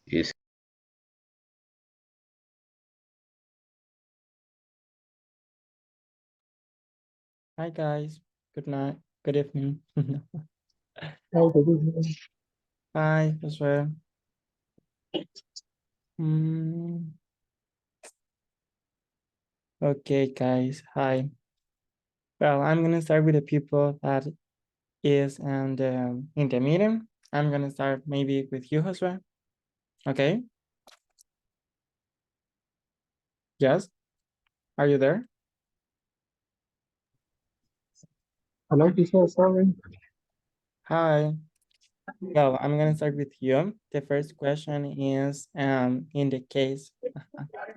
Is Hi guys, good night, good evening. Oh, good evening. Hi as well. Mm, okay guys, hi. Well, I'm gonna start with the people that is in the meeting. I'm gonna start maybe with you, Josue. Okay. Yes. Are you there? Hello, teacher, sorry. Hi. Well, I'm gonna start with you. The first question is in the case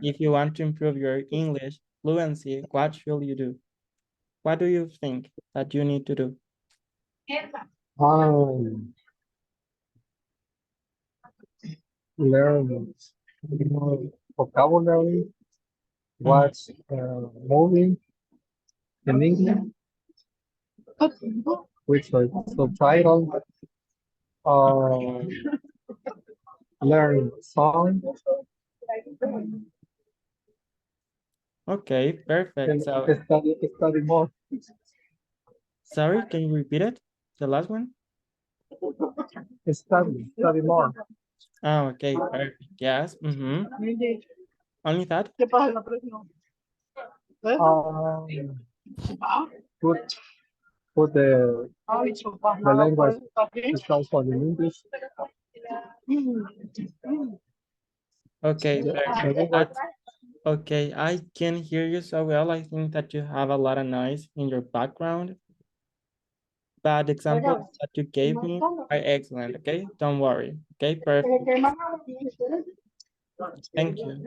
if you want to improve your English fluency, what should you do? What do you think that you need to do? Um, Learn more vocabulary, Mhm. watch movie in English with subtitle, uh, learn song, Okay, perfect. and So, study more. sorry, can you repeat it? The last one? Study more. Oh, okay, perfect. Yes. Only that? Um, put put the language itself on in English. Okay, The perfect. language. That's okay. I can hear you so well. I think that you have a lot of noise in your background, but the examples that you gave me are excellent. Okay, don't worry. Okay, perfect. Thank you.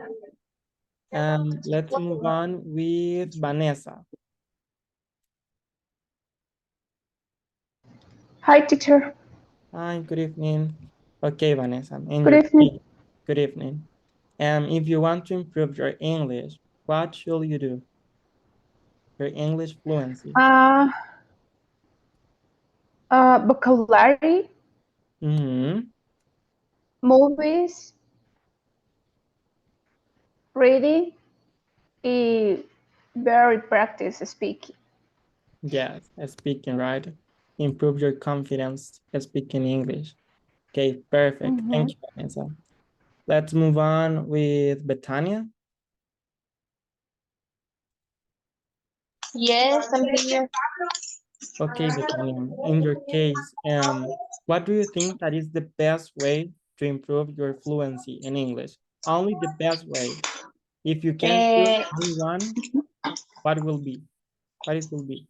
Let's move on with Vanessa. Hi, teacher. Hi, good evening. Okay, Vanessa, in Good your evening. case, good evening. If you want to improve your English, what should you do? Your English fluency. Uh, vocabulary, Mm-hmm. movies, reading, y very practice speaking. Yes, speaking, right? Improve your confidence speaking English. Okay, perfect. Thank Mhm. you, Vanessa. Let's move on with Betania. Yes, I'm here. Okay, Betania, in your case, what do you think that is the best way to improve your fluency in English? Only the best way. If you can choose Uh, only one, what will be? What it will be?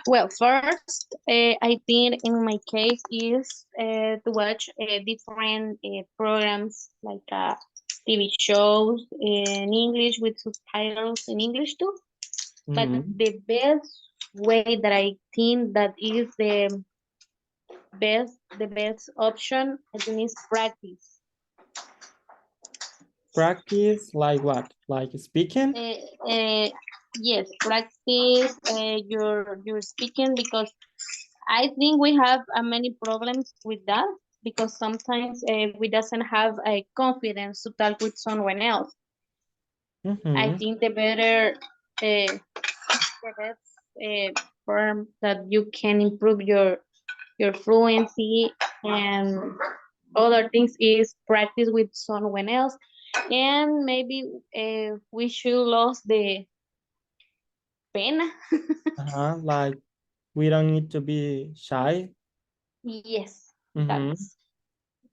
well, first, I think in my case is to watch different programs like TV shows in English with subtitles in English too. But Mm-hmm. the best way that I think that is the best option, I think, is practice. Practice like what? Like speaking? Uh, uh, yes, practice your speaking because I think we have many problems with that because sometimes we doesn't have a confidence to talk with someone else. I Mm-hmm. think the best form that you can improve your fluency and other things is practice with someone else, and maybe we should lose the pena. Like we don't need to be shy. Yes, Mm-hmm. that's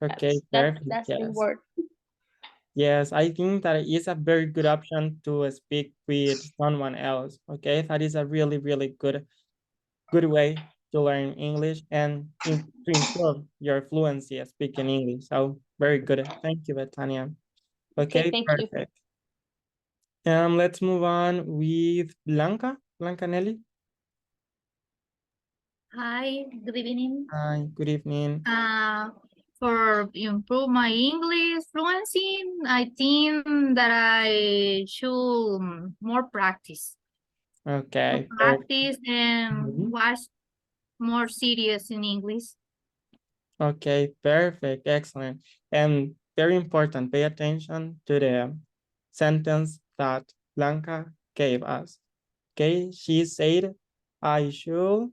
Okay, that's that's perfect. that's the Yes. word. Yes, I think that is a very good option to speak with someone else. Okay, that is a really, really good way to learn English and to improve your fluency of speaking English. So very good. Thank you, Betania. Okay, Okay, thank you. perfect. Let's move on with Blanca. Blanca Nelly. Hi, good evening. Hi, good evening. For improve my English fluency, I think that I should more practice. More Okay, perfect. practice and Mhm. watch more series in English. Okay, perfect, excellent. And very important, pay attention to the sentence that Blanca gave us. Okay, she said, I should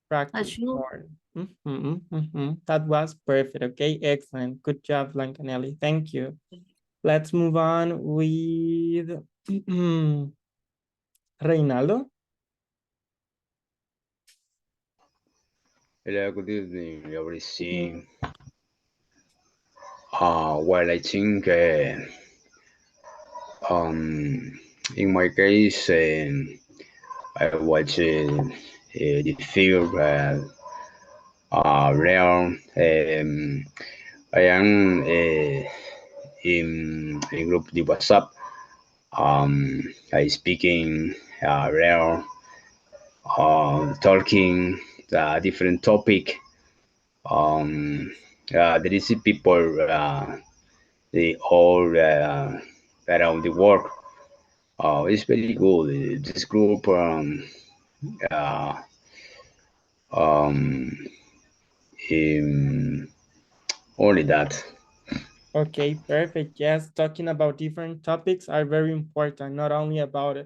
practice should. more. That was perfect. Okay, excellent. Good job, Blancanelli. Thank you. Let's move on with Reynaldo. Hello, good evening, everything. Well, I think in my case, I watch the film Real. I am in group the WhatsApp. I speaking Real, talking different topic. There is people they all around the world. It's very good. This group uh, um, um, only that. Okay, perfect. Yes, talking about different topics are very important, not only about,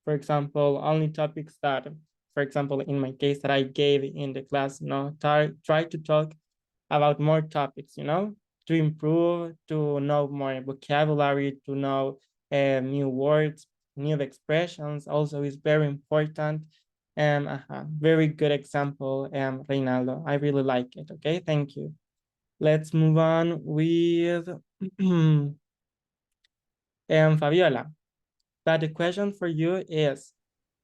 for example, only topics that, for example, in my case that I gave in the class, try to talk about more topics, to improve, to know more vocabulary, to know new words, new expressions also is very important. Very good example, Reynaldo. I really like it. Okay, thank you. Let's move on with Fabiola. But the question for you is,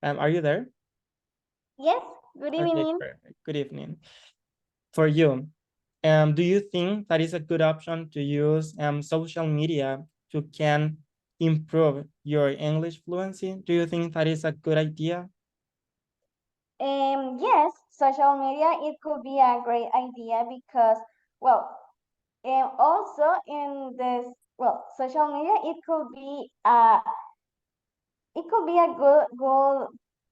are you there? Yes, good Okay, evening. perfect. Good evening. For you, do you think that is a good option to use social media to can improve your English fluency? Do you think that is a good idea? Yes, social media, it could be a great idea because, well, also in this, well, social media, it could be a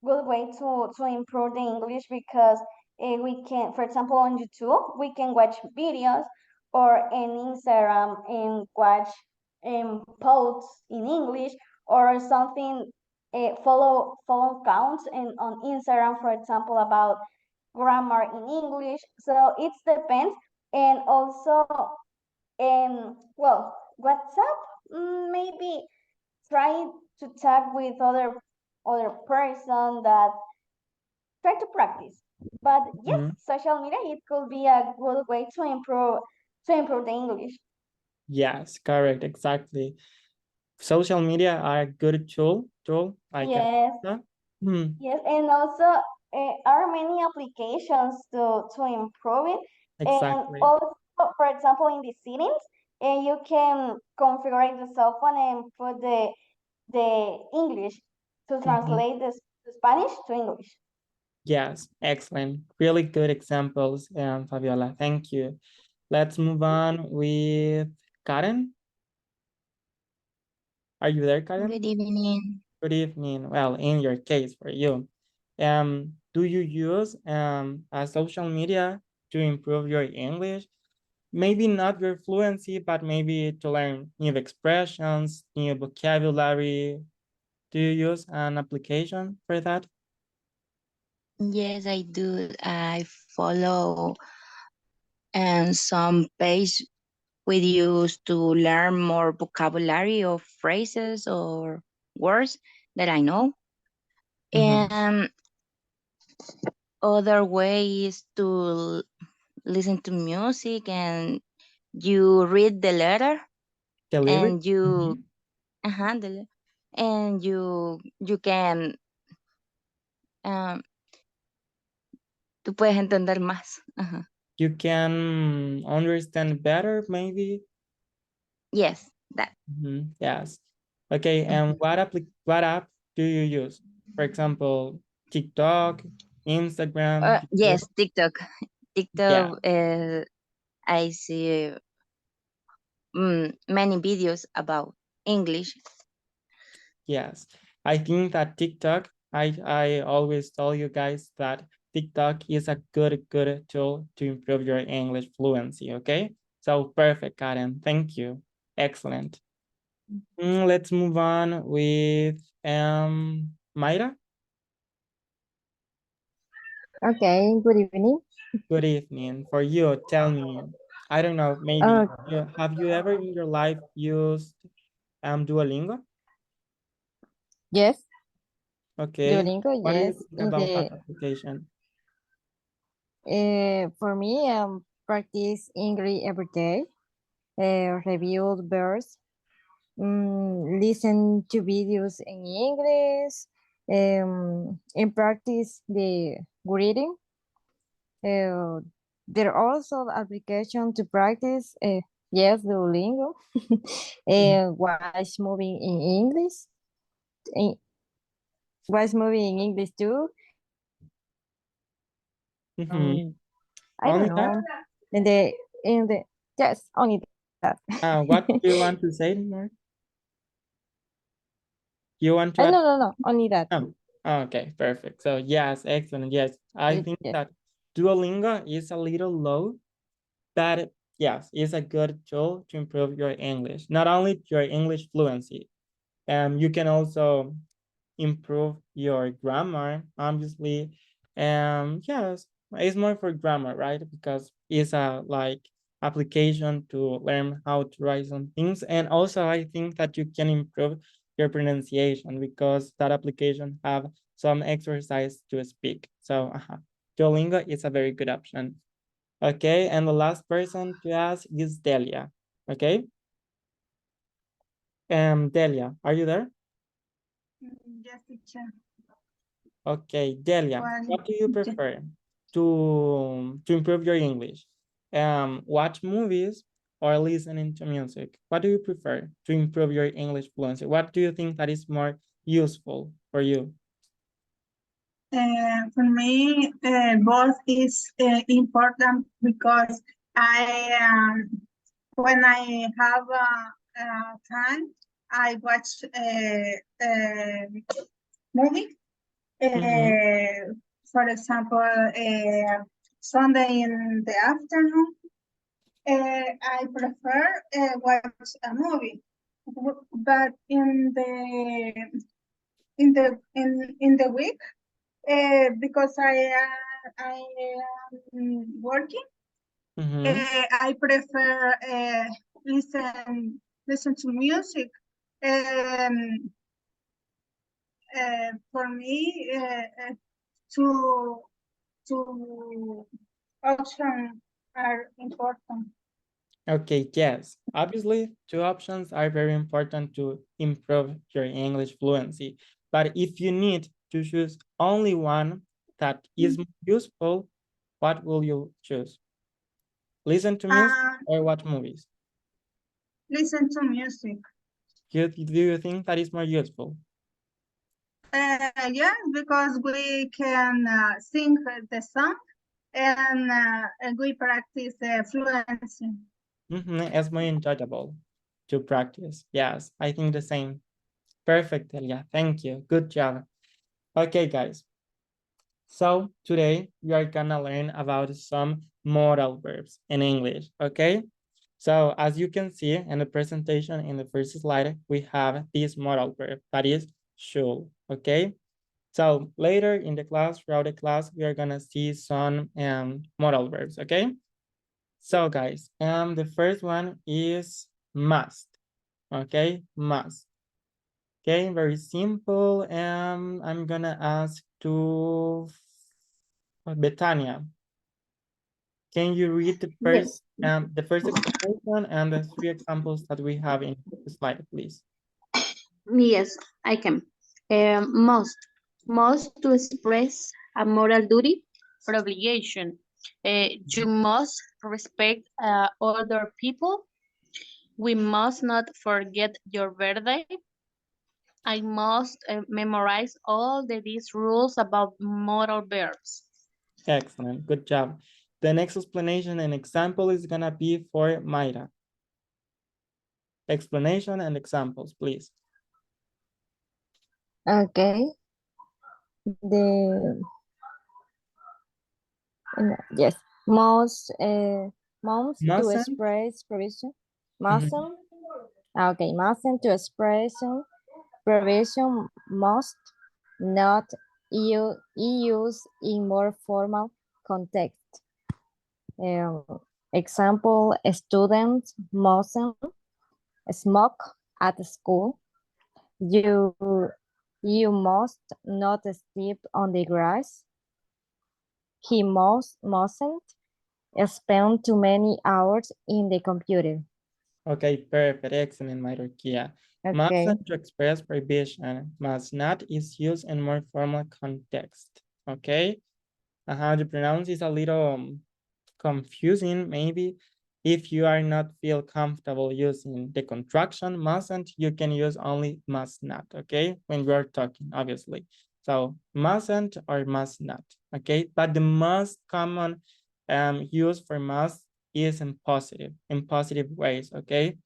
good way to improve the English because we can, for example, on YouTube, we can watch videos or in Instagram and watch posts in English or something. Follow counts and on Instagram, for example, about grammar in English. So it depends, and also, well, WhatsApp, maybe try to talk with other person that try to practice. But yes, social media, it could be a good way to improve the English. Yes, correct, exactly. Social media are a good tool. I can. Yes, yes, and also are many applications to improve it. And Exactly. also, for example, in the settings, you can configure the cell phone and put the English to translate the Spanish to English. Yes, excellent. Really good examples, Fabiola. Thank you. Let's move on with Karen. Are you there, Karen? Good evening. Good evening. Well, in your case, for you, do you use a social media to improve your English? Maybe not your fluency, but maybe to learn new expressions, new vocabulary. Do you use an application for that? Yes, I do. I follow some page we use to learn more vocabulary of phrases or words that I know. And other way is to listen to music and you read the letter The lyrics? and you and you can tú puedes entender más. You can understand better, maybe. Yes, that. Yes. Okay, and what app do you use? For example, TikTok, Instagram? Yes, TikTok. Yeah. I see many videos about English. Yes. I think that TikTok, I always tell you guys that TikTok is a good tool to improve your English fluency, okay? So perfect, Karen, thank you. Excellent. Let's move on with Mayra. Okay, good evening. Good evening. For you, tell me, I don't know, maybe have you ever in your life used Duolingo? Yes, Okay. Duolingo, What do you yes. think In about that the application? for me, practice English every day. Review verbs, listen to videos in English, and practice the reading. There are also application to practice, yes, Duolingo, and watch movie in English, and watch movie in English too. I Only don't that? know. In the yes, only that. What do you want to say more? You want to add? No, only that. Oh, okay, perfect. So yes, excellent. Yes, I think Yes. that Duolingo is a little low, but yes, it's a good tool to improve your English. Not only your English fluency, you can also improve your grammar, obviously. Yes, it's more for grammar, right? Because it's a like application to learn how to write some things. And also I think that you can improve your pronunciation because that application have some exercise to speak. So Duolingo is a very good option. Okay, and the last person to ask is Delia. Okay. Delia, are you there? Yes, teacher. Okay, Delia, what do you prefer to improve your English? Watch movies or listening to music? What do you prefer to improve your English fluency? What do you think that is more useful for you? For me, both is important because I when I have time, I watch a movie. For example, Sunday in the afternoon, I prefer watch a movie, but in the week, because I am working, I prefer listen to music. For me, two options are important. Okay, yes. Obviously, two options are very important to improve your English fluency. But if you need to choose only one that is useful, what will you choose? Listen to music or watch movies? Listen to music. Do you think that is more useful? Yes, because we can sing the song and we practice fluency. It's more enjoyable to practice. Yes, I think the same. Perfect, Elia. Thank you. Good job. Okay, guys. So today we are gonna learn about some modal verbs in English, okay? So as you can see in the presentation in the first slide, we have this modal verb that is should, okay? So later in the class, throughout the class, we are gonna see some modal verbs, okay? So guys, the first one is must, okay? Must. Okay, very simple. I'm gonna ask to Betania. Can you read the first explanation and the three examples that we have in the slide, please? Yes, I can. Must to express a moral duty or obligation. You must respect other people. We must not forget your birthday. I must memorize all these rules about modal verbs. Excellent, good job. The next explanation and example is gonna be for Mayra. Explanation and examples, please. Okay. The Yes, most moms to Mustn't? express provision. Mhm. Mustn't. Okay, mustn't to expression provision must not use in more formal context. Example, students mustn't smoke at school. You must not sleep on the grass. He mustn't spend too many hours in the computer. Okay, perfect. Excellent, Mairokia. Okay. Mustn't to express prohibition. Must not is used in more formal context. Okay. How to pronounce is a little confusing, maybe. If you are not feel comfortable using the contraction mustn't, you can use only must not, okay? When we're talking, obviously. So mustn't or must not, okay? But the most common use for must is in positive ways, okay?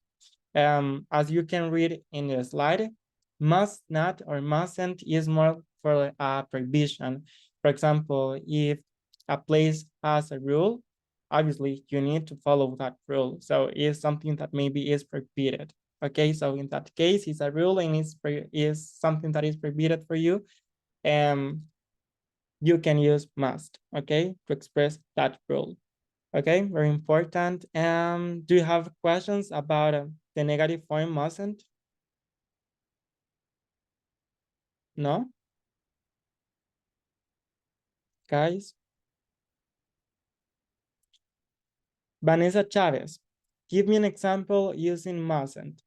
As you can read in the slide, must not or mustn't is more for a prohibition. For example, if a place has a rule, obviously you need to follow that rule. So it's something that maybe is prohibited. Okay, so in that case, it's a rule and is something that is prohibited for you. You can use must, okay, to express that rule. Okay, very important. Do you have questions about the negative form mustn't? No? Guys? Vanessa Chavez, give me an example using mustn't.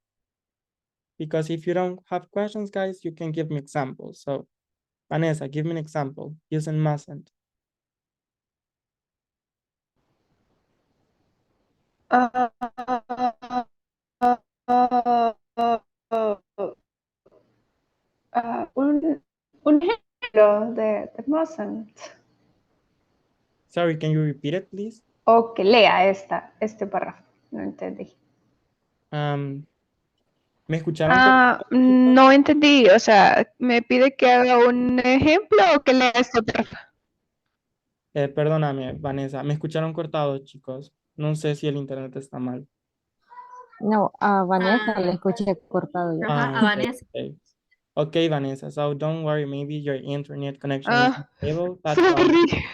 Because if you don't have questions, guys, you can give me examples. So Vanessa, give me an example using mustn't. Un ejemplo de mustn't. Sorry, can you repeat it, please? O que lea este párrafo. No entendí. ¿Me escucharon? No entendí. O sea, ¿me pide que haga un ejemplo o que lea este párrafo? Perdóname, Vanessa, me escucharon cortado, chicos. No sé si el internet está mal. No, a Vanessa le escuché cortado yo. A Vanessa. Okay. Okay, Vanessa, so don't worry, maybe your internet connection is stable. That's Sorry.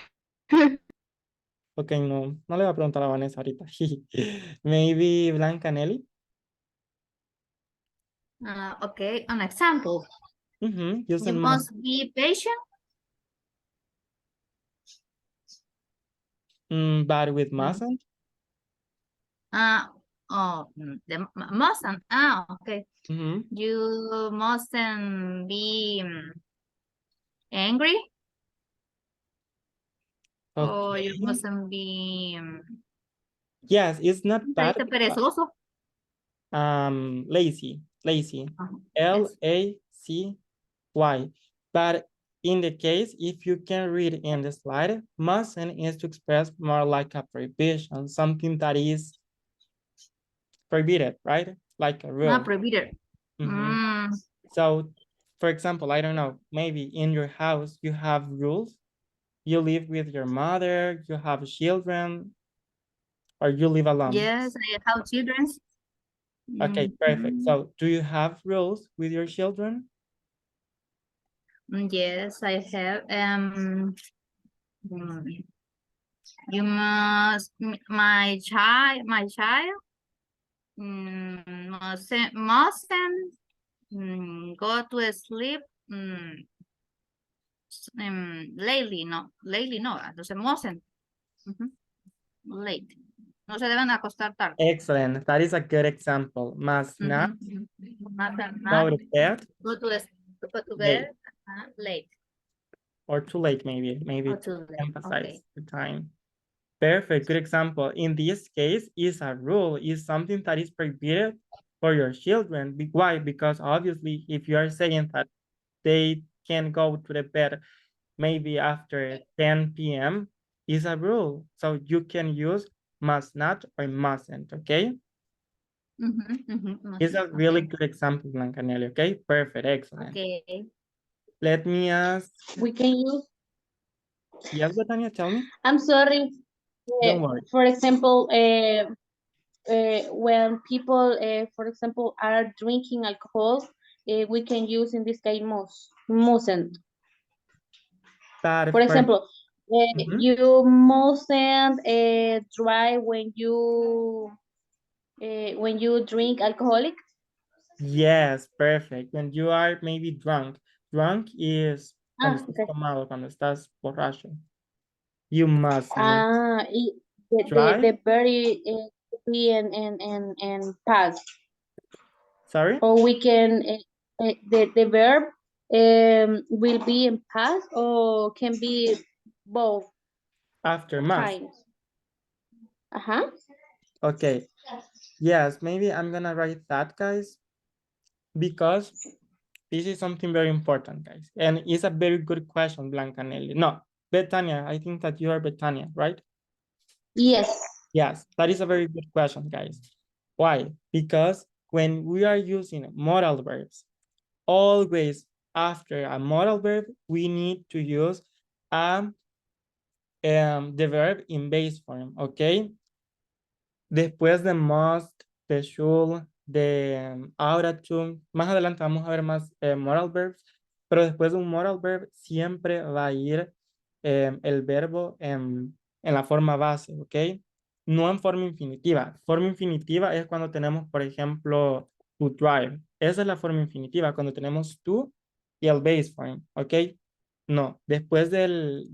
Ok, no le voy a preguntar a Vanessa ahorita. Maybe Blanca Nelly. Okay, an example. You You must be patient. But with mustn't? The mustn't. Okay. You mustn't be angry. Okay. Or you mustn't be Yes, it's not bad. perezoso. Lazy. L-A-C-Y. But in the case, if you can read in the slide, mustn't is to express more like a prohibition, something that is prohibited, right? Like a rule. Not prohibited. So, for example, I don't know, maybe in your house, you have rules. You live with your mother, you have children, or you live alone? Yes, I have children. Okay, perfect. So do you have rules with your children? Yes, I have. You must, my child mustn't go to sleep lately, no, entonces mustn't. Late. No se deben acostar tarde. Excellent. That is a good example. Must not go to bed. Go to bed late. Or too late, maybe too late. emphasize the time. Perfect, good example. In this case, is a rule, is something that is prohibited for your children. Why? Because obviously, if you are saying that they can go to the bed maybe after 10 p.m., is a rule. So you can use must not or mustn't, okay? It's a really good example, Blanca Nelly, okay? Perfect, excellent. Okay. Let me ask. We can use Yes, Betania, tell me. I'm sorry. Don't worry. For example, when people, for example, are drinking alcohol, we can use in this case mustn't. For Perfect. example, Mhm. you mustn't drive when you drink alcoholic. Yes, perfect. When you are maybe drunk. Drunk is cuando estás Okay. tomado, cuando estás borracho. You must not The drive. very be and past, Sorry? or we can the verb will be in past or can be both After must. times. Uh-huh. Okay. Yes, maybe I'm gonna write that, guys, because this is something very important, guys. And it's a very good question, Blanca Nelly. No, Betania, I think that you are Betania, right? Yes. Yes, that is a very good question, guys. Why? Because when we are using modal verbs, always after a modal verb, we need to use the verb in base form, okay? Después de must, de should, de ought to, más adelante vamos a ver más modal verbs, pero después de un modal verb siempre va a ir el verbo en la forma base, ¿ok? No en forma infinitiva. Forma infinitiva es cuando tenemos, por ejemplo, to drive. Esa es la forma infinitiva, cuando tenemos to y el base form, ¿ok? No, después del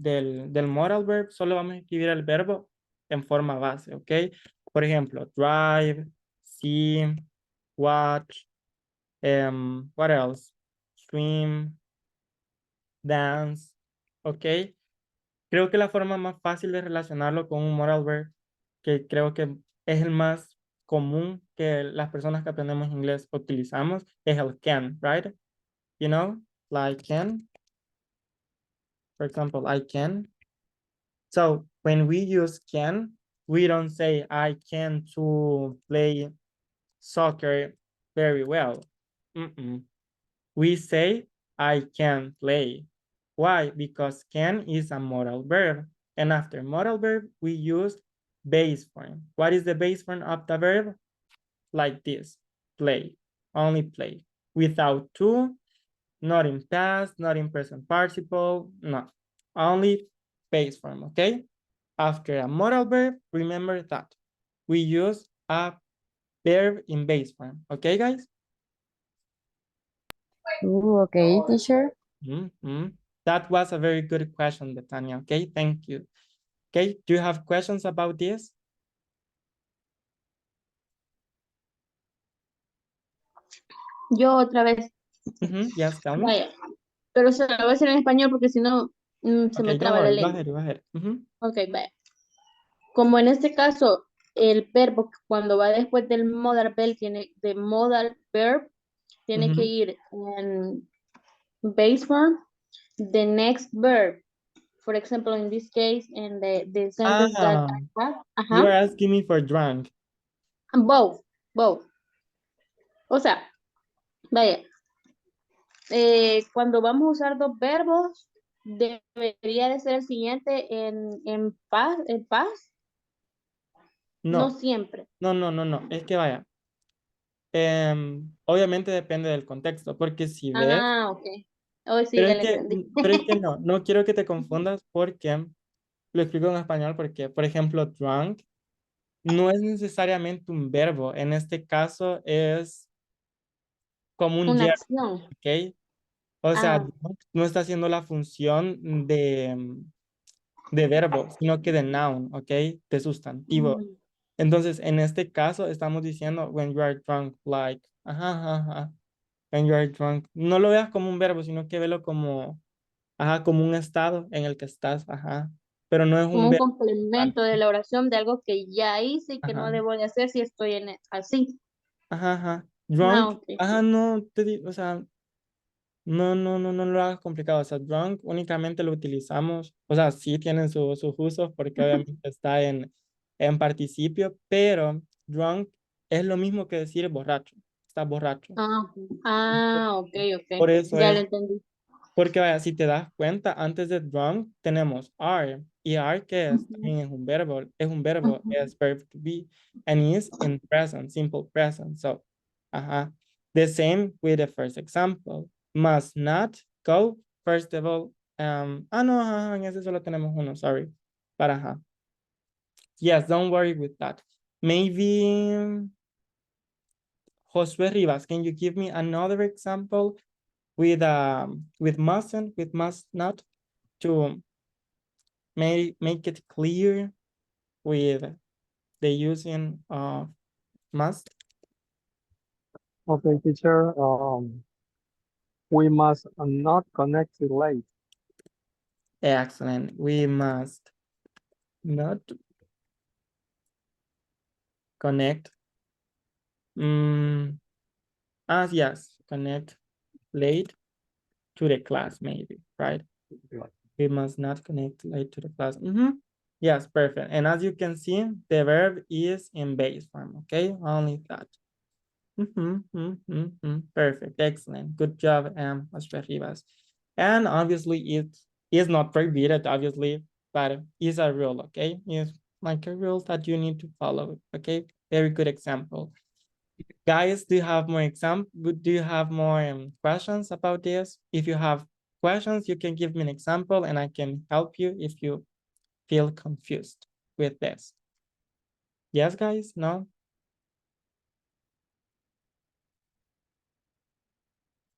modal verb solo vamos a escribir el verbo en forma base, ¿ok? Por ejemplo, drive, see, watch, what else? Swim, dance, ¿ok? Creo que la forma más fácil de relacionarlo con un modal verb, que creo que es el más común que las personas que aprendemos inglés utilizamos, es el can, right? You know, like can. For example, I can. So when we use can, we don't say I can to play soccer very well. We say I can play. Why? Because can is a modal verb. And after modal verb, we use base form. What is the base form of the verb? Like this, play, only play. Without to, not in past, not in present participle, no. Only base form, okay? After a modal verb, remember that we use a verb in base form, okay, guys? Okay, teacher. That was a very good question, Betania. Okay, thank you. Okay, do you have questions about this? Yo otra vez. Yes, tell me. Vaya. Pero se lo voy a decir en español porque si no se me Okay, don't traba la worry, go lengua. ahead, go ahead. Ok, vaya. Como en este caso, el verbo cuando va después del modal verb tiene que ir en base form, the next verb. For example, in this case, in the sentence that I have. You are asking me for drunk. Both. O sea, vaya. Cuando vamos a usar dos verbos, debería de ser el siguiente en paz. No siempre. No. Es que vaya. Obviamente depende del contexto, porque si ves. Ok. Hoy sí, ya lo entendí. Pero es que no quiero que te confundas porque lo explico en español porque, por ejemplo, drunk no es necesariamente un verbo. En este caso es como un Una verbo, acción. ¿ok? O sea, drunk no está haciendo la función de verbo, sino que de noun, ¿ok? De sustantivo. Entonces, en este caso estamos diciendo when you are drunk, like, when you are drunk. No lo veas como un verbo, sino que velo como un estado en el que estás, pero no es Como un un verbo. complemento de la oración de algo que ya hice y que no debo de hacer si estoy así. Drunk, Okay. no te digo, o sea, no lo hagas complicado, o sea, drunk únicamente lo utilizamos, o sea, sí tienen sus usos porque obviamente está en participio, pero drunk es lo mismo que decir borracho, está borracho. Ok. Por eso Ya lo es, entendí. Porque vaya, si te das cuenta, antes de drunk tenemos are. Y are, ¿qué es? También es un verbo. Es verb to be. And is in present, simple present. So, the same with the first example. Must not go, first of all. No, en ese solo tenemos uno, sorry. But yes, don't worry with that. Maybe Josué Rivas, can you give me another example with mustn't, with must not, to make it clear with the using of must? Okay, teacher. We must not connect late. Excellent. We must not connect. Yes, connect late to the class, maybe, right? We must not connect late to the class. Yes, perfect. And as you can see, the verb is in base form, okay? Only that. Perfect, excellent. Good job, Mr. Rivas. And obviously it is not prohibited, obviously, but it's a rule, okay? It's like a rule that you need to follow, okay? Very good example. Guys, do you have more questions about this? If you have questions, you can give me an example and I can help you if you feel confused with this. Yes, guys? No?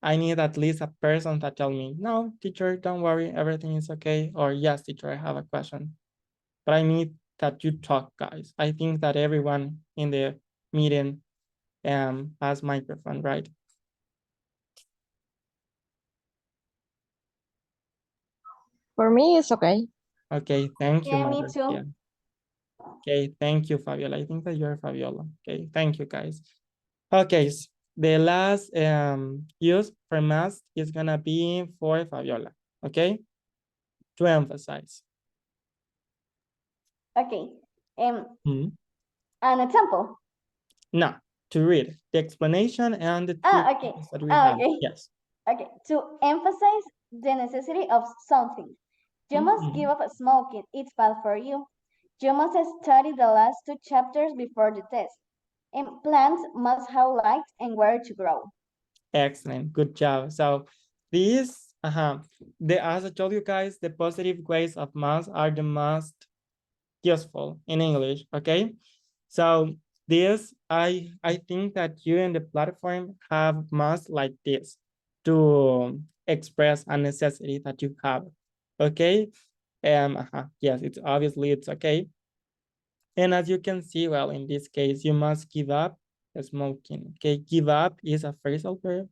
I need at least a person that tell me, no, teacher, don't worry, everything is okay. Or yes, teacher, I have a question. But I need that you talk, guys. I think that everyone in the meeting has microphone, right? For me, it's okay. Okay, thank you, Yeah, me Mother. too. Yeah. Okay, thank you, Fabiola. I think that you're Fabiola. Okay, thank you, guys. Okay, so the last use for must is gonna be for Fabiola, okay? To emphasize. Okay. Hmm. An example. No, to read the explanation and the Okay. treatments that we have. Okay. Yes. Okay. To emphasize the necessity of something. You must give up smoking. It's bad for you. You must study the last 2 chapters before the test. And plants must have light and where to grow. Excellent. Good job. So these, as I told you guys, the positive ways of must are the most useful in English. Okay. So this, I think that you in the platform have must like this to express a necessity that you have. Okay. Yes, it's obviously it's okay. And as you can see, well, in this case, you must give up smoking. Okay, give up is a phrasal verb.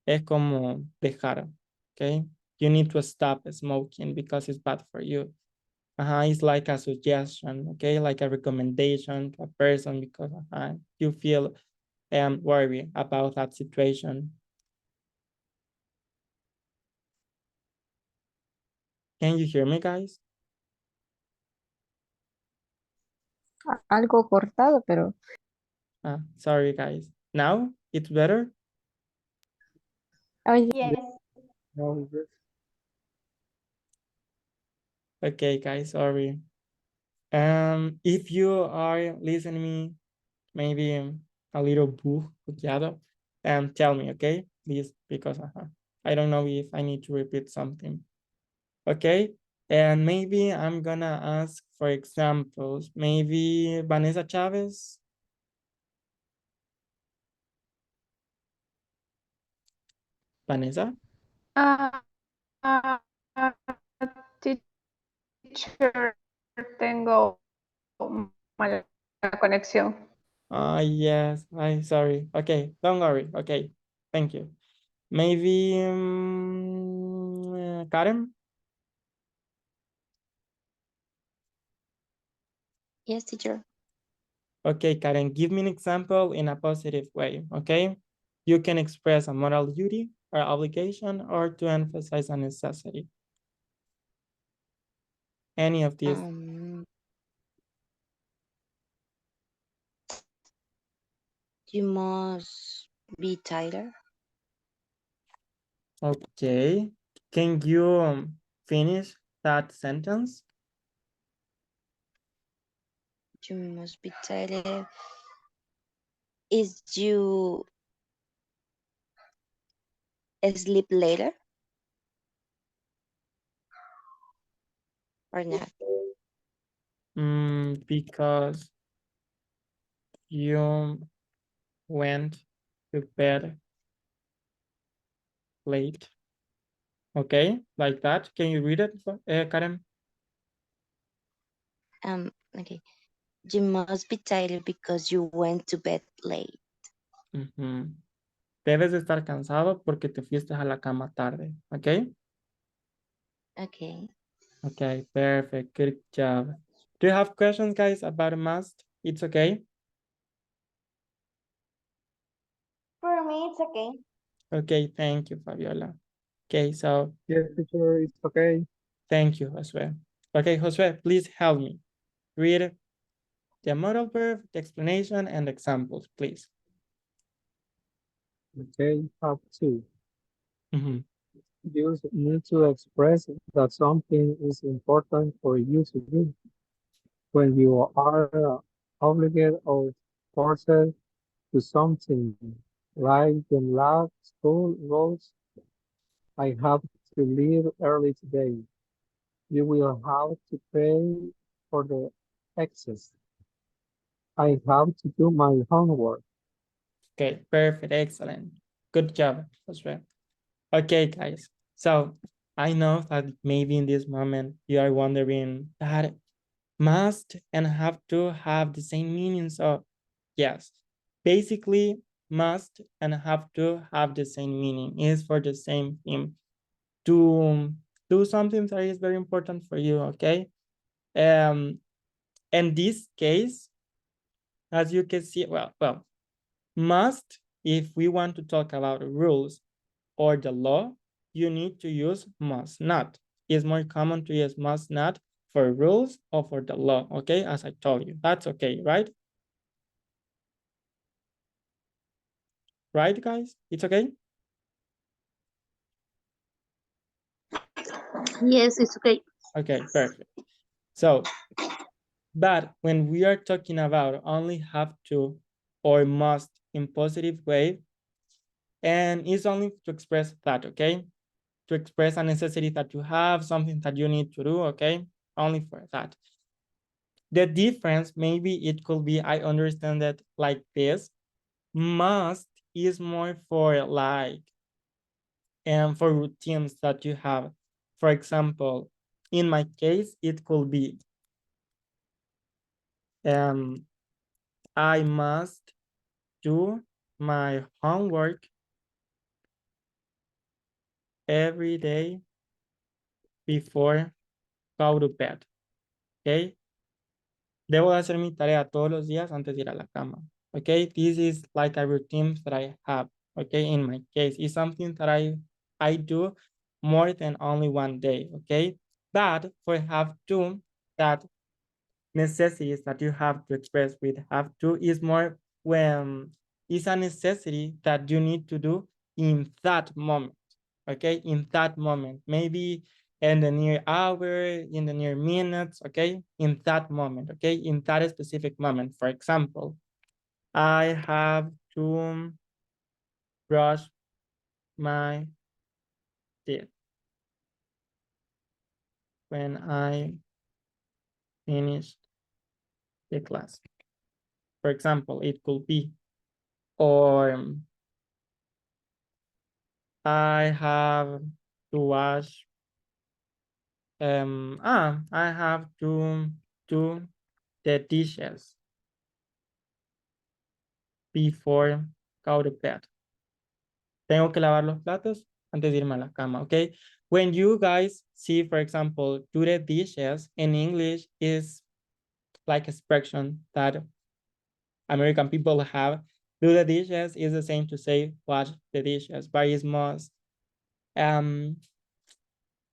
Es como dejar. Okay, you need to stop smoking because it's bad for you. It's like a suggestion. Okay, like a recommendation to a person because you feel worried about that situation. Can you hear me, guys? Algo cortado, pero Sorry, guys. Now it's better. Yes. Okay, guys, sorry. If you are listening me, maybe a little bugueado, tell me, okay? Please, because I don't know if I need to repeat something. Okay, and maybe I'm gonna ask for examples. Maybe Vanessa Chavez. Vanessa? Teacher, tengo mala conexión. Yes, I'm sorry. Okay, don't worry. Okay, thank you. Maybe Karen? Yes, teacher. Okay, Karen, give me an example in a positive way, okay? You can express a moral duty or obligation or to emphasize a necessity. Any of these. You must be tighter. Okay. Can you finish that sentence? You must be tired. Is you sleep later or not? Because you went to bed late. Okay, like that. Can you read it, Karen? Okay. You must be tired because you went to bed late. Ujú. Debes de estar cansado porque te fuiste a la cama tarde. Okay? Okay. Okay, perfect. Good job. Do you have questions, guys, about must? It's okay? For me, it's okay. Okay, thank you, Fabiola. Okay, so Yes, teacher, it's okay. thank you, Josue. Okay, Josue, please help me. Read the modal verb, the explanation, and examples, please. Okay, have to. Mhm. You need to express that something is important for you to do. When you are obligated or forced to something, like the last school rules, I have to leave early today. You will have to pay for the excess. I have to do my homework. Okay, perfect, excellent. Good job, Josue. Okay, guys. So I know that maybe in this moment you are wondering that must and have to have the same meaning. So yes, basically must and have to have the same meaning. Is for the same thing. To do something that is very important for you, okay? In this case, as you can see, well, must, if we want to talk about rules or the law, you need to use must not. It's more common to use must not for rules or for the law, okay? As I told you, that's okay, right? Right, guys? It's okay? Yes, it's okay. Okay, perfect. So, but when we are talking about only have to or must in positive way, and it's only to express that, okay? To express a necessity that you have, something that you need to do, okay? Only for that. The difference, maybe it could be, I understand that like this, must is more for like, and for routines that you have. For example, in my case, it could be, I must do my homework every day before go to bed, okay? Debo de hacer mi tarea todos los días antes de ir a la cama. Okay, this is like a routine that I have. Okay, in my case, it's something that I do more than only one day. Okay, but for have to, that necessities that you have to express with have to is more when it's a necessity that you need to do in that moment. Okay, in that moment, maybe in the near hour, in the near minutes, okay, in that moment, okay, in that specific moment. For example, I have to brush my teeth when I finish the class. For example, it could be, or I have to wash, I have to do the dishes before go to bed. Tengo que lavar los platos antes de irme a la cama, okay? When you guys see, for example, do the dishes in English is like expression that American people have. Do the dishes is the same to say wash the dishes, but it's most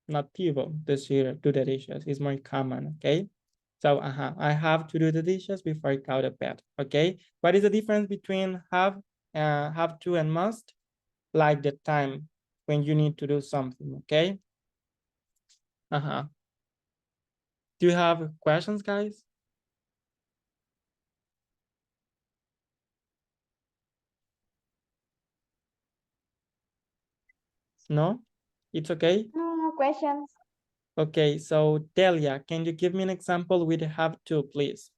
nativo to say do the dishes. It's more common, okay? So I have to do the dishes before I go to bed, okay? What is the difference between have to and must? Like the time when you need to do something, okay? Do you have questions, guys? No? It's okay? No questions. Okay, so Delia, can you give me an example with have to, please?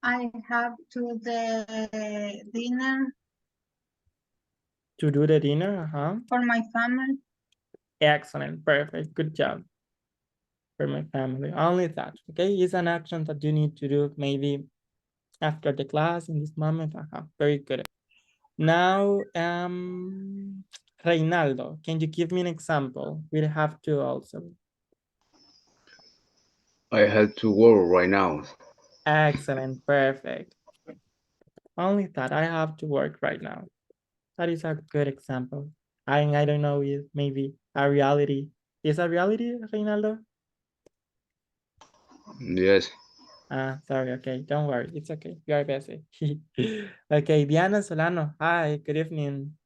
I have to the dinner To do the dinner, for my family. Excellent, perfect, good job. For my family, only that, okay? It's an action that you need to do maybe after the class in this moment, very good. Now, Reynaldo, can you give me an example? We have to also. I have to work right now. Excellent, perfect. Only that I have to work right now. That is a good example. I don't know if maybe a reality. Is a reality, Reynaldo? Yes. Sorry, okay, don't worry, it's okay, you are busy. Okay, Diana Solano, hi, good evening.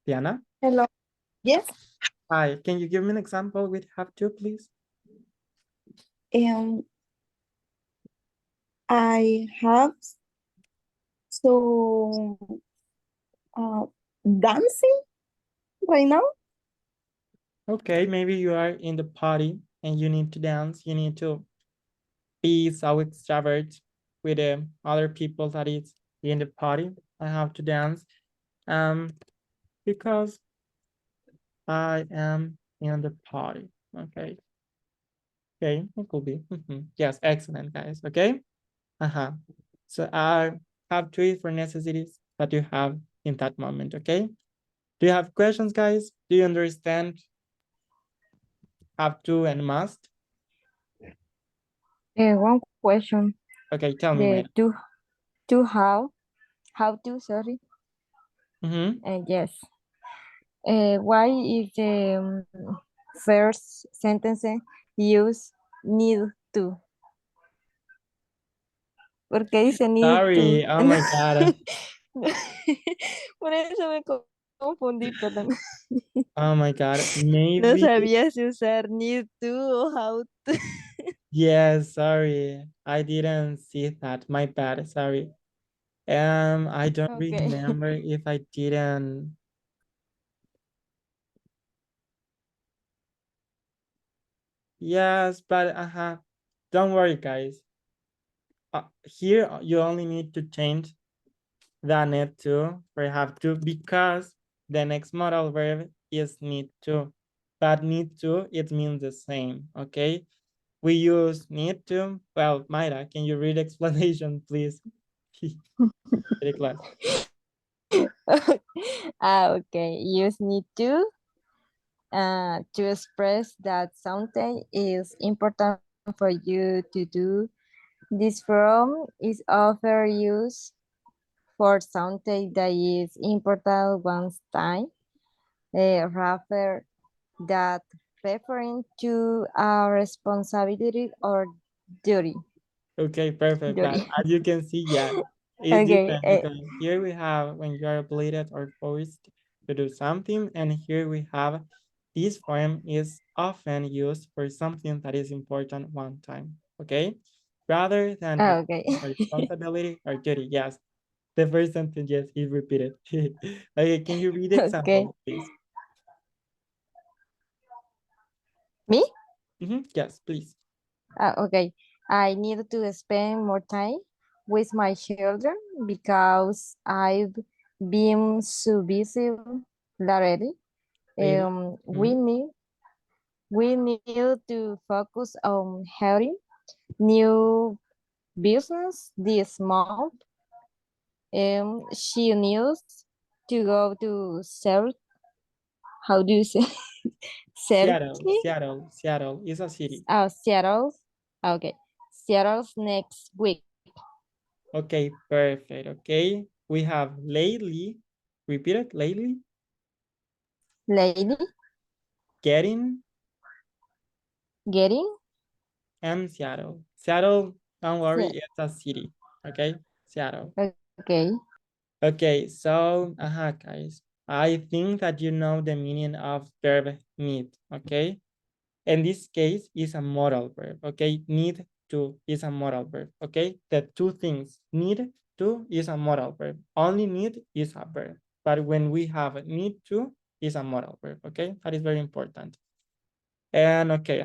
Diana? Hello. Yes. Hi, can you give me an example with have to, please? I have so dancing right now. Okay, maybe you are in the party and you need to dance, you need to be so extrovert with other people that is in the party. I have to dance because I am in the party. Okay. Okay, it could be. Yes, excellent, guys. Okay. So I have to for necessities that you have in that moment. Okay. Do you have questions, guys? Do you understand have to and must? One question. Okay, tell me, Mayra. To how to, sorry. Yes. Why is the first sentence use need to? ¿Por qué dice need Sorry, to? oh my God. Por eso me confundí, perdón. Oh my God, No maybe. sabía si usar need to o how to. Yes, sorry. I didn't see that. My bad, sorry. I don't Okay. remember if I didn't. Yes, but don't worry, guys. Here you only need to change the need to for have to because the next modal verb is need to, but need to it means the same. Okay, we use need to. Well, Mayra, can you read explanation, please? Very class. Okay. Use need to express that something is important for you to do. This form is often used for something that is important one time, rather that referring to a responsibility or duty. Okay, perfect. But Duty. as you can see, yeah, it's Okay. different because here we have when you are obliged or forced to do something, and here we have this form is often used for something that is important one time. Okay, rather than Okay. responsibility or duty. Yes, the first sentence, yes, is repeated. Okay, can you read the example, please? Me? Yes, please. Okay. I need to spend more time with my children because I've been so busy already. We need to focus on hiring new business this month. She needs to go to how do you say? Seattle is a city. Seattle. Okay. Seattle's next week. Okay, perfect. Okay, we have lately. Repeat it, lately. Lady. Getting. And Seattle. Seattle, don't worry, it's a city. Okay, Seattle. Okay. Okay, so, guys, I think that you know the meaning of verb need, okay? In this case, is a modal verb, okay? Need to is a modal verb, okay? The two things, need to is a modal verb. Only need is a verb. But when we have need to is a modal verb, okay? That is very important. And okay,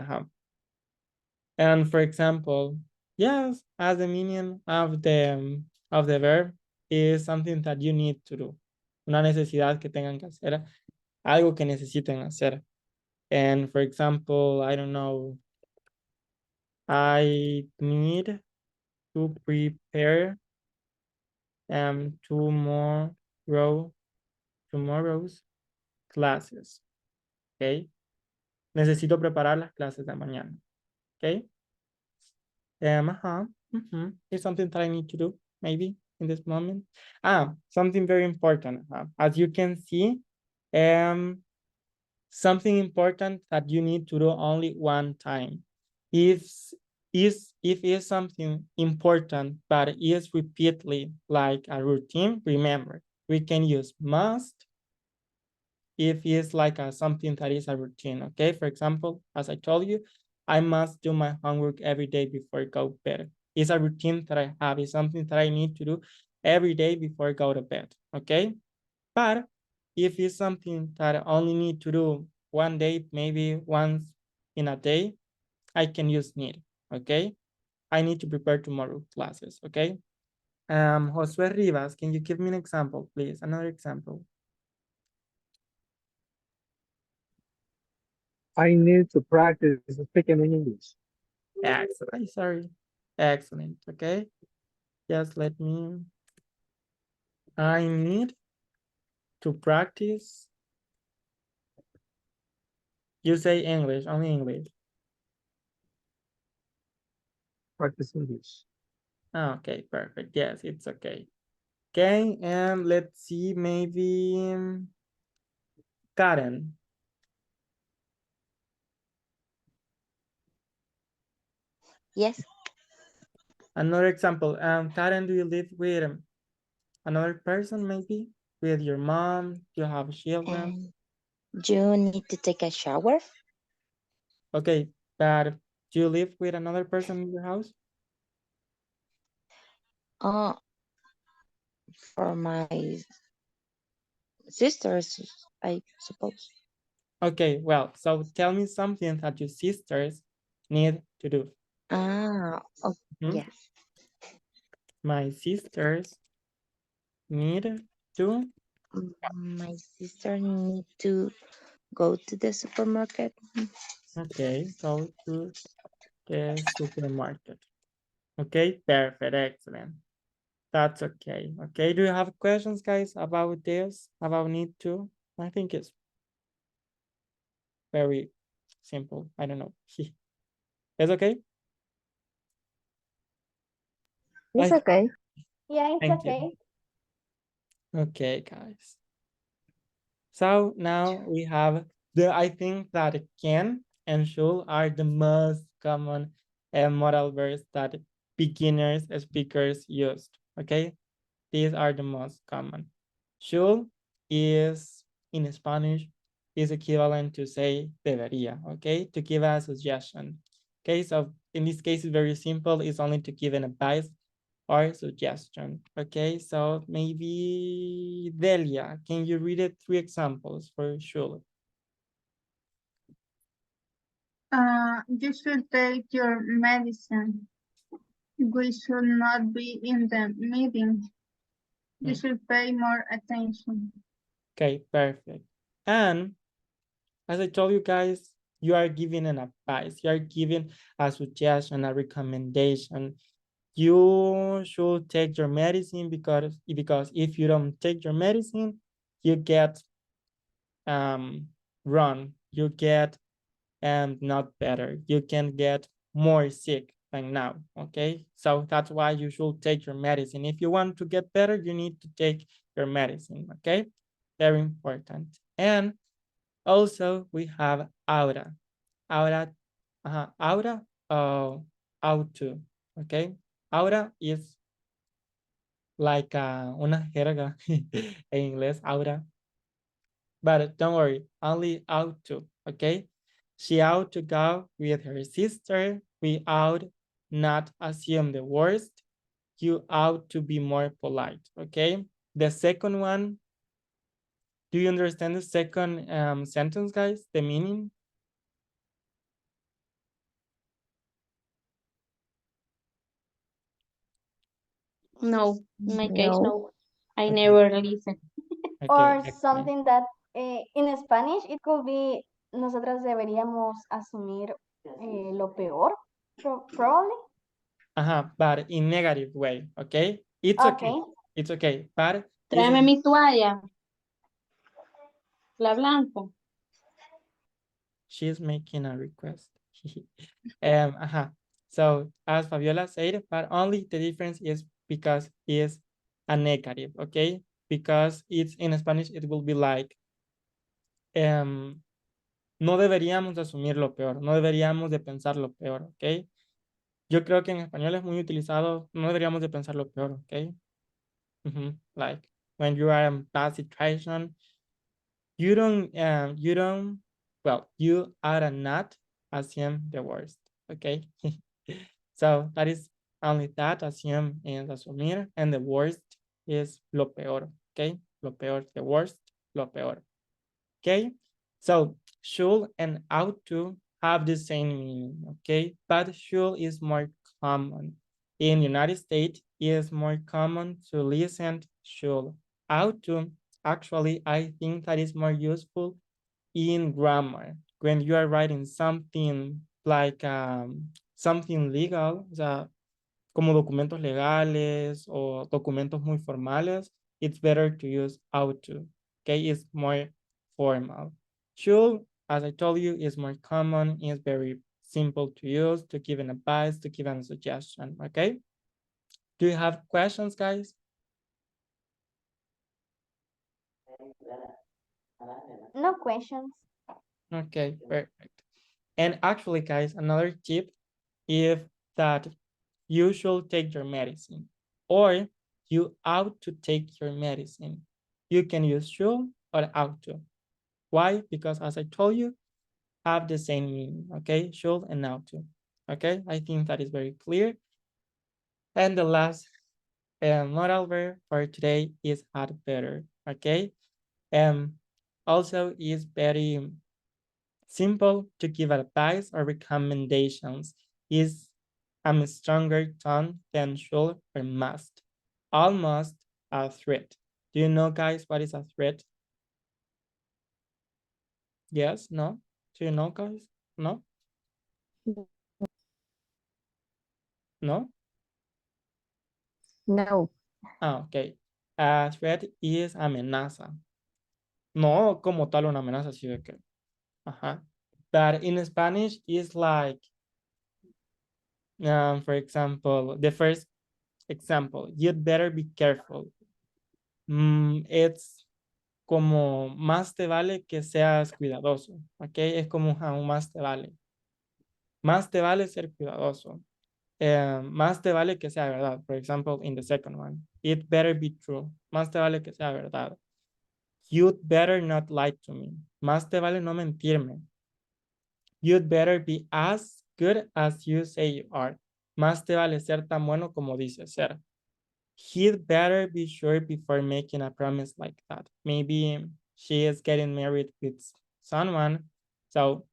and for example, yes, as the meaning of the verb is something that you need to do. Una necesidad que tengan que hacer, algo que necesiten hacer. And for example, I don't know, I need to prepare tomorrow's classes. Okay. Necesito preparar las clases de mañana. Okay. It's something that I need to do maybe in this moment. Something very important. As you can see, something important that you need to do only one time. If it's something important but is repeatedly like a routine, remember we can use must if it's like something that is a routine. Okay, for example, as I told you, I must do my homework every day before I go to bed. It's a routine that I have. It's something that I need to do every day before I go to bed. Okay, but if it's something that I only need to do one day, maybe once in a day, I can use need. Okay, I need to prepare tomorrow classes. Okay, Josue Rivas, can you give me an example, please? Another example. I need to practice speaking in English. Excellent. Sorry. Excellent. Okay. Just let me. I need to practice. You say English, only English. Practice English. Okay, perfect. Yes, it's okay. Okay, and let's see, maybe Karen. Yes. Another example. Karen, do you live with another person, maybe? With your mom? You have children? You need to take a shower? Okay, but do you live with another person in your house? For my sisters, I suppose. Okay, well, so tell me something that your sisters need to do. Yes. My sisters need to. My sister need to go to the supermarket. Okay, go to the supermarket. Okay, perfect, excellent. That's okay. Okay, do you have questions, guys, about this, about need to? I think it's very simple. I don't know. It's okay? It's okay. Yeah, it's Thank you. okay. Okay, guys. So now we have I think that can and should are the most common modal verbs that beginners speakers used. Okay, these are the most common. Should is in Spanish is equivalent to say debería. Okay, to give a suggestion. Okay, so in this case it's very simple. It's only to give an advice or suggestion. Okay, so maybe Delia, can you read it 3 examples for sure? You should take your medicine. We should not be in the meeting. You should pay more attention. Okay, perfect. And as I told you guys, you are giving an advice. You are giving a suggestion, a recommendation. You should take your medicine because if you don't take your medicine, you get wrong. You get not better. You can get more sick than now. Okay, so that's why you should take your medicine. If you want to get better, you need to take your medicine. Okay, very important. And also we have ahora. Ahora, ahora, auto. Okay, ahora is like una jerga en inglés, Aura. But don't worry, only ought to, okay? She ought to go with her sister. We ought not assume the worst. You ought to be more polite, okay? The second one, do you understand the second sentence, guys? The meaning? No, in my case, No. no. I Okay. never listen. Okay, Or explain. something that in Spanish it could be nosotras deberíamos asumir lo peor, probably. But in negative way, okay? It's okay. Okay. It's okay, but it's Tráeme mi toalla. La blanco. she's making a request. So as Fabiola said, but only the difference is because it's a negative, okay? Because it's in Spanish, it will be like, no deberíamos asumir lo peor, no deberíamos de pensar lo peor, ¿ok? Yo creo que en español es muy utilizado, no deberíamos de pensar lo peor, ¿ok? Like, when you are in bad situation, you are not assume the worst, okay? So that is only that, assume and asumir, and the worst is lo peor, okay? Lo peor, the worst, lo peor, okay? So should and ought to have the same meaning, okay? But should is more common. In United States, it is more common to listen should. Ought to, actually, I think that is more useful in grammar. When you are writing something like something legal, o sea, como documentos legales o documentos muy formales, it's better to use ought to, okay? It's more formal. Should, as I told you, is more common, is very simple to use, to give an advice, to give a suggestion, okay? Do you have questions, guys? No questions. Okay, perfect. And actually, guys, another tip is that you should take your medicine or you ought to take your medicine. You can use should or ought to. Why? Because as I told you, have the same meaning, okay? Should and ought to, okay? I think that is very clear. And the last modal verb for today is had better, okay? Also is very simple to give advice or recommendations. Is a stronger tone than should or must. Almost a threat. Do you know, guys, what is a threat? Yes, no? Do you know, guys? No? No? No. Okay. A threat is amenaza. No como tal una amenaza, así de que. But in Spanish, it's like, for example, the first example, you'd better be careful. It's como más te vale que seas cuidadoso, ¿ok? Es como aún más te vale. Más te vale ser cuidadoso. Más te vale que sea verdad. For example, in the second one, it better be true. Más te vale que sea verdad. You'd better not lie to me. Más te vale no mentirme. You'd better be as good as you say you are. Más te vale ser tan bueno como dices ser. He'd better be sure before making a promise like that. Maybe she is getting married with someone. So,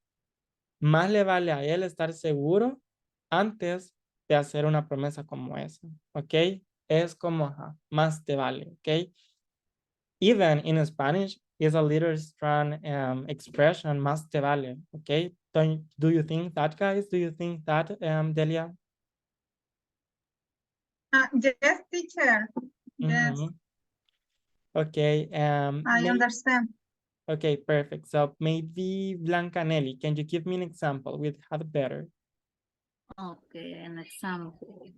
más le vale a él estar seguro antes de hacer una promesa como esa. ¿Ok? Es como, más te vale. ¿Ok? Even in Spanish, is a little strong expression, más te vale. ¿Ok? Do you think that, guys? Do you think that, Delia? Yes, teacher. Yes. Okay. I understand. Okay, perfect. So maybe Blanca Nelly, can you give me an example with had better? Okay, an example.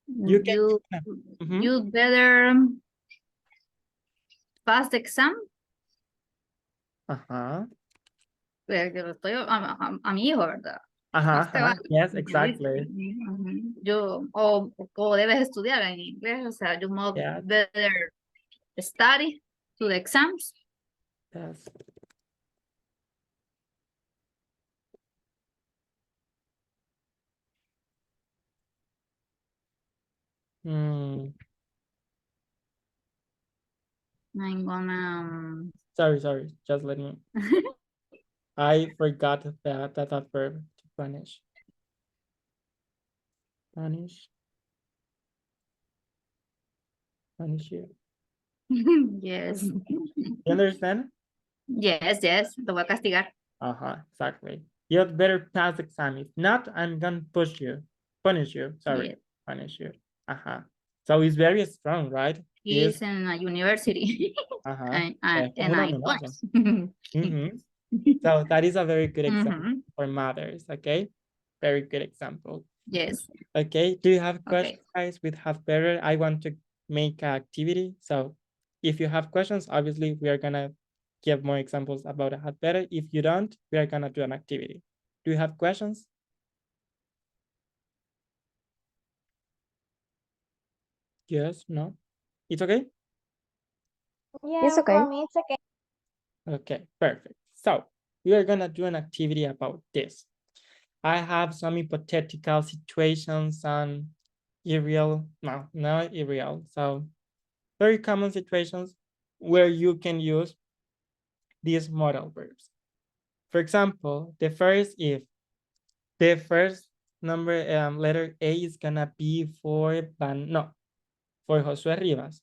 You better pass the exam. Ajá. Yo lo estoy a mi hijo, ¿verdad? Yes, exactly. Yo, o debes estudiar en inglés, o sea, you must Yeah. better study to the exams. Yes. Hmm. I'm gonna. Sorry. Just let me. I forgot that verb to punish. Punish. Punish you. Yes. You understand? Yes, te voy a castigar. Exactly. You had better pass the exam. If not, I'm gonna punish you. Sorry, Yeah. punish you. So it's very strong, right? He's in a university. Es and un I amenaza. was. So that is a very good example Mhm. for mothers, okay? Very good example. Yes. Okay, do you have Okay. questions, guys, with have better? I want to make an activity. So if you have questions, obviously we are gonna give more examples about have better. If you don't, we are gonna do an activity. Do you have questions? Yes, no? It's okay? Yeah, It's okay. for me, it's okay. Okay, perfect. So we are gonna do an activity about this. I have some hypothetical situations and irreal, no, not irreal. So very common situations where you can use these modal verbs. For example, the first number letter A is gonna be for for Josué Rivas,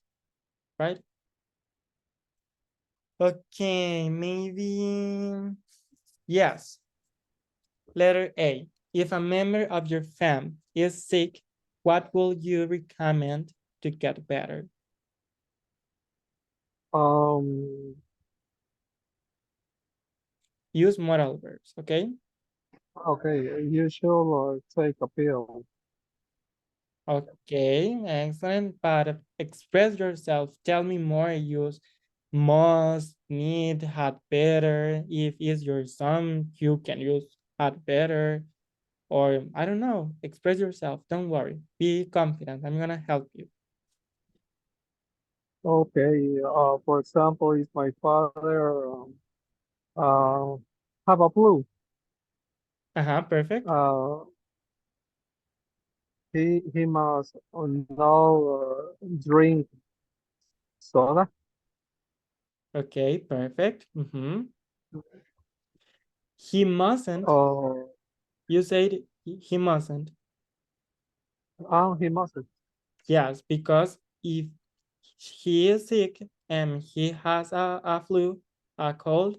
right? Okay, maybe yes. Letter A. If a member of your family is sick, what will you recommend to get better? Use modal verbs, okay? Okay, you should take a pill. Okay, excellent. But express yourself. Tell me more. Use must, need, had better. If is your son, you can use had better. Or I don't know. Express yourself. Don't worry. Be confident. I'm gonna help you. Okay, for example, if my father uh, have a flu, Perfect. he must now drink soda. Okay, perfect. He mustn't. You said he mustn't. He mustn't. Yes, because if he is sick and he has a flu, a cold,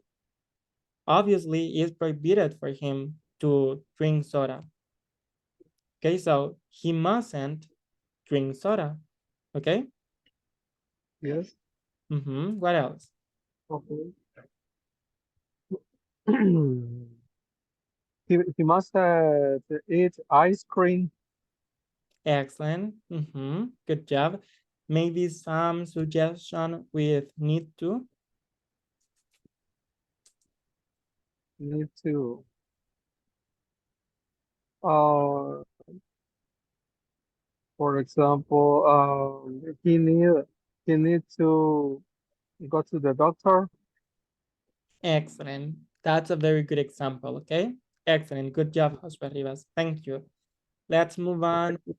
obviously it's prohibited for him to drink soda. Okay, so he mustn't drink soda. Okay? Yes. What else? Okay. He must eat ice cream. Excellent. Good job. Maybe some suggestion with need to. Need to. For example, he need to go to the doctor. Excellent. That's a very good example, okay? Excellent. Good job, Josué Rivas. Thank you. Let's move on with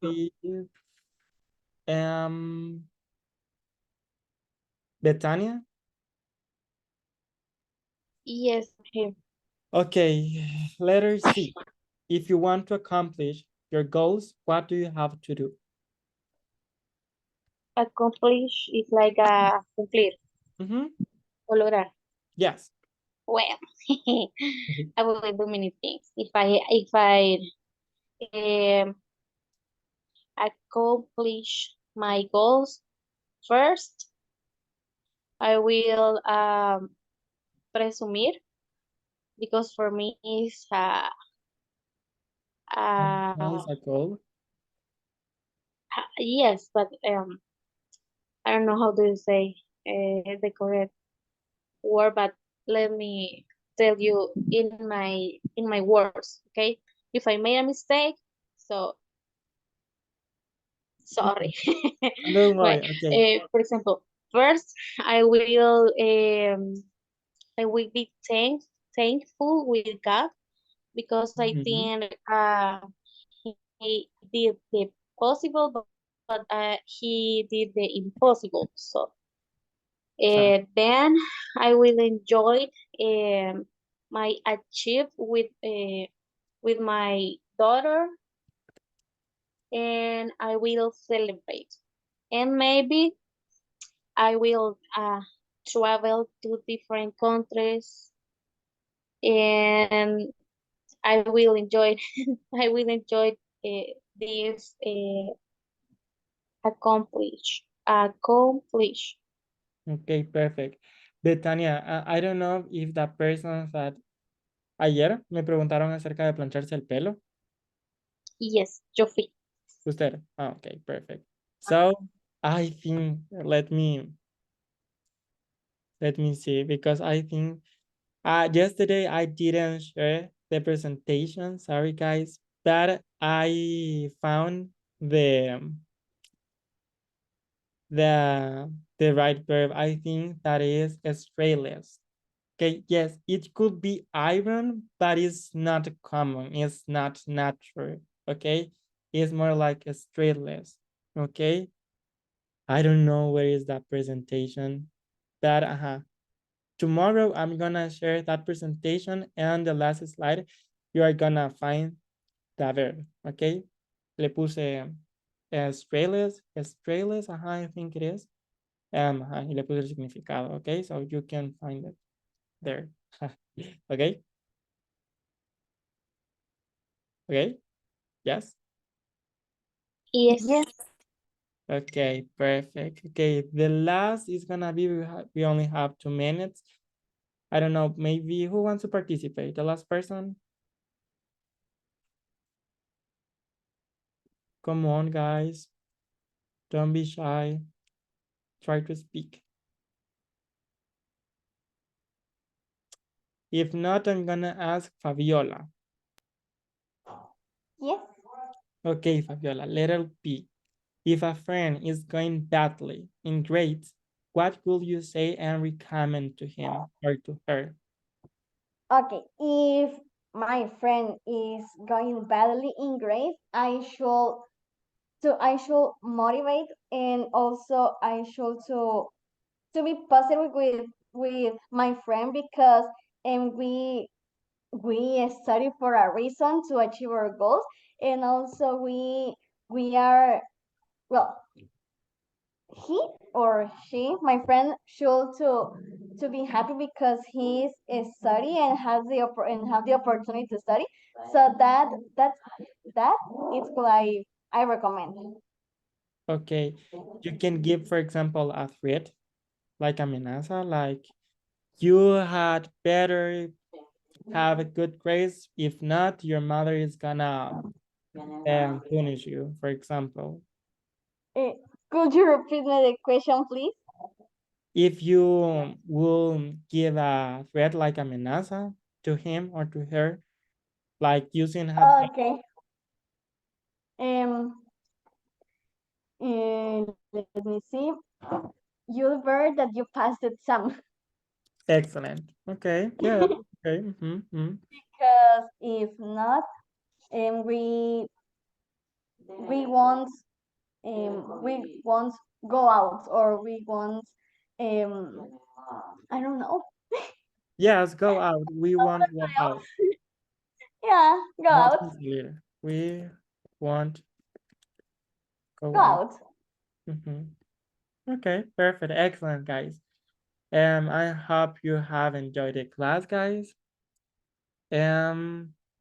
Betania. Yes, here. Okay, letter C. If you want to accomplish your goals, what do you have to do? Accomplish is like a cumplir o lograr. Yes. Well, I will do many things. If I accomplish my goals first, I will presumir, because for me is Is a goal. yes, but I don't know how to say the correct word, but let me tell you in my words, okay? if I made a mistake. So sorry. Don't But, worry, okay. for example, first I will be thankful with God because I Mhm. think he did the possible, but he did the impossible. So So, then I will enjoy my achieve with my daughter, and I will celebrate. And maybe I will travel to different countries, and I will enjoy I will enjoy this accomplish. okay, perfect. Betania, I don't know if the person that ayer me preguntaron acerca de plancharse el pelo. Yes, yo fui. Usted. Ah, okay, perfect. So I think let me see, because I think yesterday I didn't share the presentation. Sorry guys, but I found the the right verb. I think that is Australia's. Okay, yes, it could be iron, but it's not common. It's not natural. Okay, it's more like Australia's. Okay, I don't know where is that presentation, but tomorrow I'm gonna share that presentation, and the last slide you are gonna find the verb. Okay, le puse Australia's, I think it is. Y le puse el significado, okay? So you can find it there. Okay? Okay? Yes? Yes. Okay, perfect. Okay, the last is gonna be, we only have 2 minutes. I don't know, maybe who wants to participate? The last person? Come on, guys. Don't be shy. Try to speak. If not, I'm gonna ask Fabiola. Yes. Okay, Fabiola, letter P. If a friend is going badly in grades, what will you say and recommend to him or to her? Okay, if my friend is going badly in grades, I should motivate, and also I should to be positive with my friend, because we study for a reason to achieve our goals, and also we are, well, he or she, my friend, should to be happy because he's a study and have the opportunity to study. So that is what I recommend. Okay, you can give, for example, a threat, like amenaza, like you had better have a good grades. If not, your mother is gonna punish you, for example. Eh, could you repeat me the question, please? If you will give a threat like amenaza to him or to her, like using Okay. Let me see. You better that you passed the exam. excellent. Okay, yeah, okay. Because if not, we won't we won't go out, or we won't I don't know. Yes, go out. We want to go out. Yeah, go Not out. clear. We want go Go out. out. Okay, perfect. Excellent, guys. I hope you have enjoyed the class, guys.